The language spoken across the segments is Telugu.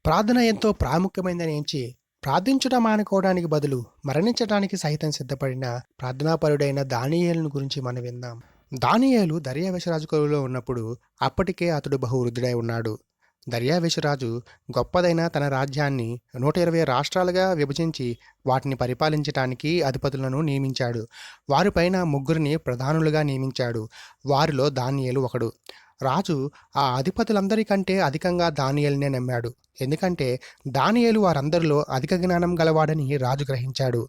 ప్రార్థన ఎంతో ప్రాముఖ్యమైనదని ఎంచి ప్రార్థించుట మానుకోవడానికి బదులు మరణించడానికి సైతం సిద్ధపడిన ప్రార్థనాపరుడైన దానియేలును గురించి మనం విందాం. దానియేలు దర్యావేషరాజు కొలువులో ఉన్నప్పుడు అప్పటికే అతడు బహువృద్ధుడై ఉన్నాడు. దర్యావేషరాజు గొప్పదైన తన రాజ్యాన్ని 120 రాష్ట్రాలుగా విభజించి వాటిని పరిపాలించటానికి అధిపతులను నియమించాడు. వారిపైన ముగ్గురిని ప్రధానులుగా నియమించాడు. వారిలో దానియేలు ఒకడు. రాజు ఆ అధిపతులందరికంటే అధికంగా దానియేలునే నమ్మాడు. ఎందుకంటే దానియేలు వారందరిలో అధిక జ్ఞానం గలవాడని రాజు గ్రహించాడు.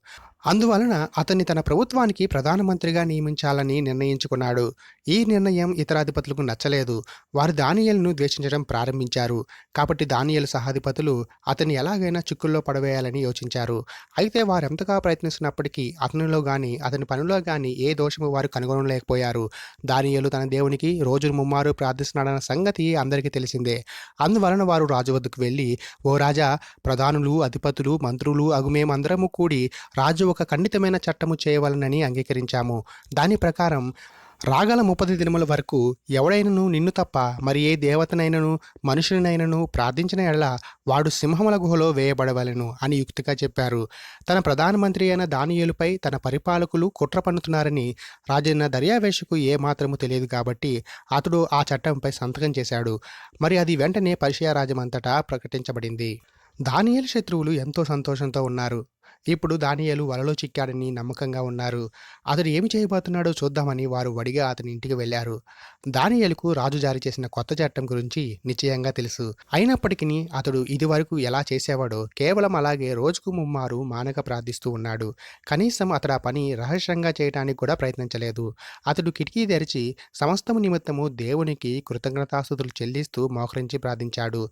అందువలన అతన్ని తన ప్రభుత్వానికి ప్రధానమంత్రిగా నియమించాలని నిర్ణయించుకున్నాడు. ఈ నిర్ణయం ఇతర అధిపతులకు నచ్చలేదు. వారు దానియేలును ద్వేషించడం ప్రారంభించారు. కాబట్టి దానియేలు సహాధిపతులు అతన్ని ఎలాగైనా చిక్కుల్లో పడవేయాలని యోచించారు. అయితే వారెంతగా ప్రయత్నిస్తున్నప్పటికీ అతనిలో గాని అతని పనిలో గాని ఏ దోషము వారు కనుగొనలేకపోయారు. దానియేలు తన దేవునికి రోజును ముమ్మారు ప్రార్థిస్తున్నాడన్న సంగతి అందరికీ తెలిసిందే. అందువలన వారు రాజు వద్దకు వెళ్ళి, ఓ రాజా, ప్రధానులు, అధిపతులు, మంత్రులు అగు మేమందరము కూడి రాజు ఒక ఖండితమైన చట్టము చేయవలనని అంగీకరించాము. దాని ప్రకారం రాగల 30 దినముల వరకు ఎవడైనను నిన్ను తప్ప మరి ఏ దేవతనైనను మనుషునినైనను ప్రార్థించిన ఎడల వాడు సింహముల గుహలో వేయబడవలెను అని యుక్తిగా చెప్పారు. తన ప్రధానమంత్రి అయిన దానియేలుపై తన పరిపాలకులు కుట్ర పన్నుతున్నారని రాజైన దర్యావేషుకు ఏమాత్రము తెలియదు కాబట్టి అతడు ఆ చట్టంపై సంతకం చేశాడు. మరి అది వెంటనే పర్షియా రాజ్యమంతటా ప్రకటించబడింది. దానియేలు శత్రువులు ఎంతో సంతోషంతో ఉన్నారు. ఇప్పుడు దానియేలు వలలో చిక్కాడని నమ్మకంగా ఉన్నారు. అతడు ఏమి చేయబోతున్నాడో చూద్దామని వారు వడిగా అతని ఇంటికి వెళ్లారు. దానియేలుకు రాజు జారీ చేసిన కొత్త చట్టం గురించి నిశ్చయంగా తెలుసు. అయినప్పటికీ అతడు ఇదివరకు ఎలా చేసేవాడో కేవలం అలాగే రోజుకు ముమ్మారు మానక ప్రార్థిస్తూ ఉన్నాడు. కనీసం అతడు ఆ పని రహస్యంగా చేయడానికి కూడా ప్రయత్నించలేదు. అతడు కిటికీ తెరిచి సమస్తము నిమిత్తము దేవునికి కృతజ్ఞతాస్తుతులు చెల్లిస్తూ మోకరించి ప్రార్థించాడు.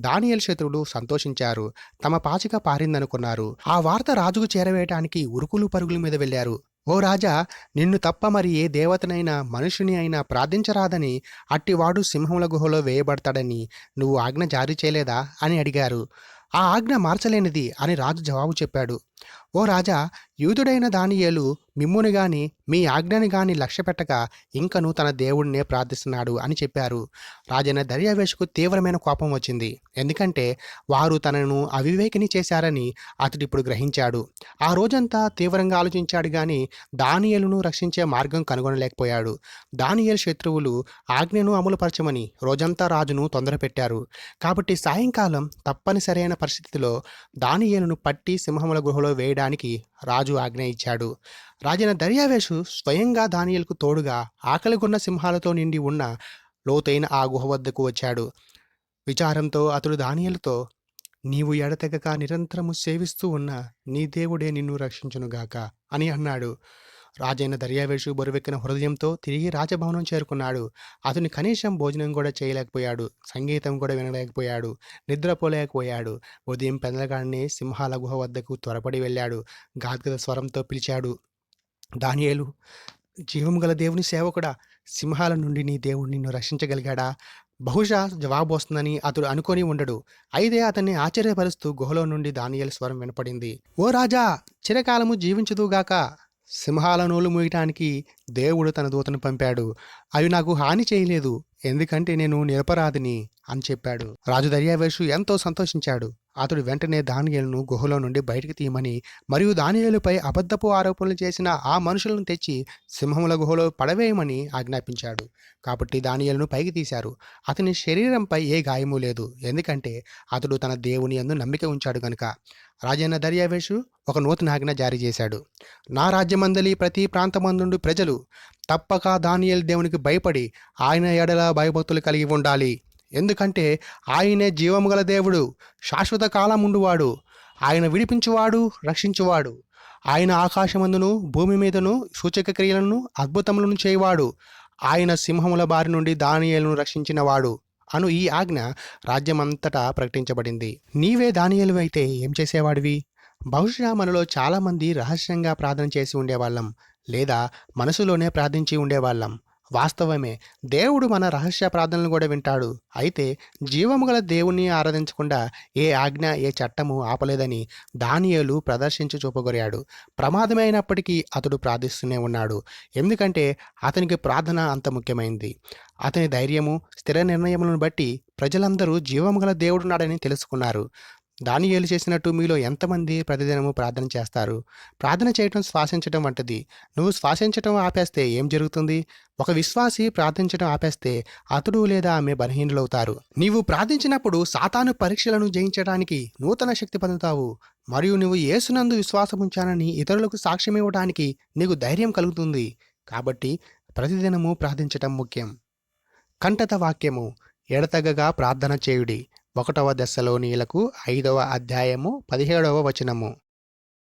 దానియేలు శత్రువులు సంతోషించారు. తమ పాచిక పారిందనుకున్నారు. ఆ వార్త రాజుకు చేరవేయటానికి ఉరుకులు పరుగుల మీద వెళ్లారు. ఓ రాజా, నిన్ను తప్ప మరి ఏ దేవతనైనా మనుషుని అయినా ప్రార్థించరాదని, అట్టివాడు సింహముల గుహలో వేయబడతాడని నువ్వు ఆజ్ఞ జారీ చేయలేదా అని అడిగారు. ఆ ఆజ్ఞ మార్చలేనిది అని రాజు జవాబు చెప్పాడు. ఓ రాజా, యూదుడైన దానియేలు మిమ్ముని గాని మీ ఆజ్ఞని గాని లక్ష్య పెట్టక ఇంకను తన దేవుడినే ప్రార్థిస్తున్నాడు అని చెప్పారు. రాజైన దర్యావేషుకు తీవ్రమైన కోపం వచ్చింది. ఎందుకంటే వారు తనను అవివేకిని చేశారని అతడిప్పుడు గ్రహించాడు. ఆ రోజంతా తీవ్రంగా ఆలోచించాడు గాని దానియేలును రక్షించే మార్గం కనుగొనలేకపోయాడు. దానియేలు శత్రువులు ఆజ్ఞను అమలుపరచమని రోజంతా రాజును తొందరపెట్టారు. కాబట్టి సాయంకాలం తప్పనిసరైన పరిస్థితిలో దానియేలును పట్టి సింహముల గుహలో వేయడానికి రాజు ఆజ్ఞ ఇచ్చాడు. రాజైన దర్యావేషు స్వయంగా దానియేలుకు తోడుగా ఆకలిగొన్న సింహాలతో నిండి ఉన్న లోతైన ఆ గుహ వద్దకు వచ్చాడు. విచారంతో అతడు దానియేలుతో, నీవు ఎడతెగక నిరంతరము సేవిస్తూ ఉన్న నీ దేవుడే నిన్ను రక్షించునుగాక అని అన్నాడు. రాజైన దర్యావేషు బరువెక్కిన హృదయంతో తిరిగి రాజభవనం చేరుకున్నాడు. అతను కనీసం భోజనం కూడా చేయలేకపోయాడు. సంగీతం కూడా వినలేకపోయాడు. నిద్రపోలేకపోయాడు. ఉదయం పెందలగానే సింహాల గుహ వద్దకు త్వరపడి వెళ్ళాడు. గాద్గద స్వరంతో పిలిచాడు, దానియేలు, జీవము గల దేవుని సేవకుడా, సింహాల నుండి నీ దేవుడు నిన్ను రక్షించగలిగాడా? బహుశా జవాబు వస్తుందని అతడు అనుకొని ఉండడు. అయితే అతన్ని ఆశ్చర్యపరుస్తూ గుహలో నుండి దానియేలు స్వరం వినపడింది. ఓ రాజా, చిరకాలము జీవించుదుగాక. సింహాల నోలు మూయటానికి దేవుడు తన దూతను పంపాడు. అవి నాకు హాని చేయలేదు, ఎందుకంటే నేను నిరపరాధిని అని చెప్పాడు. రాజు దర్యావేషు ఎంతో సంతోషించాడు. అతడు వెంటనే దానియేలును గుహలో నుండి బయటికి తీయమని మరియు దానియేలుపై అబద్ధపు ఆరోపణలు చేసిన ఆ మనుషులను తెచ్చి సింహముల గుహలో పడవేయమని ఆజ్ఞాపించాడు. కాబట్టి దానియేలును పైకి తీశారు. అతని శరీరంపై ఏ గాయము లేదు, ఎందుకంటే అతడు తన దేవుని యందు నమ్మిక ఉంచాడు గనుక. రాజైన దర్యావేషు ఒక నూతన ఆజ్ఞ జారీ చేశాడు. నా రాజ్యమందలి ప్రతి ప్రాంతమందుండు ప్రజలు తప్పక దానియేలు దేవునికి భయపడి ఆయన ఎడల భయభక్తులు కలిగి ఉండాలి. ఎందుకంటే ఆయనే జీవము గల దేవుడు, శాశ్వత కాలముండువాడు. ఆయన విడిపించువాడు, రక్షించువాడు. ఆయన ఆకాశమందును భూమి మీదను సూచక క్రియలను అద్భుతములను చేయవాడు. ఆయన సింహముల బారి నుండి దానియేలును రక్షించినవాడు అను ఈ ఆజ్ఞ రాజ్యమంతటా ప్రకటించబడింది. నీవే దానియేలు అయితే ఏం చేసేవాడివి? బహుశా మనలో చాలామంది రహస్యంగా ప్రార్థన చేసి ఉండేవాళ్ళం, లేదా మనసులోనే ప్రార్థించి ఉండేవాళ్ళం. వాస్తవమే. దేవుడు మన రహస్య ప్రార్థనలు కూడా వింటాడు. అయితే జీవము గల దేవుణ్ణి ఆరాధించకుండా ఏ ఆజ్ఞ, ఏ చట్టము ఆపలేదని దానియేలు ప్రదర్శించి చూపగొరాడు. ప్రమాదమే అయినప్పటికీ అతడు ప్రార్థిస్తూనే ఉన్నాడు. ఎందుకంటే అతనికి ప్రార్థన అంత ముఖ్యమైంది. అతని ధైర్యము, స్థిర నిర్ణయములను బట్టి ప్రజలందరూ జీవము గల దేవుడున్నాడని తెలుసుకున్నారు. దానియేలు చేసినట్టు మీలో ఎంతమంది ప్రతిదినము ప్రార్థన చేస్తారు? ప్రార్థన చేయటం శ్వాసించటం వంటిది. నువ్వు శ్వాసించటం ఆపేస్తే ఏం జరుగుతుంది? ఒక విశ్వాసి ప్రార్థించటం ఆపేస్తే అతడు లేదా ఆమె బలహీనులవుతారు. నీవు ప్రార్థించినప్పుడు సాతాను పరీక్షలను జయించడానికి నూతన శక్తి పొందుతావు. మరియు నువ్వు యేసునందు విశ్వాసముంచానని ఇతరులకు సాక్ష్యమివ్వడానికి నీకు ధైర్యం కలుగుతుంది. కాబట్టి ప్రతిదినము ప్రార్థించటం ముఖ్యం. కంటత వాక్యము ఎడతెగక ప్రార్థన చేయుడి. 1 దెస్సలోనీయులకు 5వ అధ్యాయము 17వ వచనము.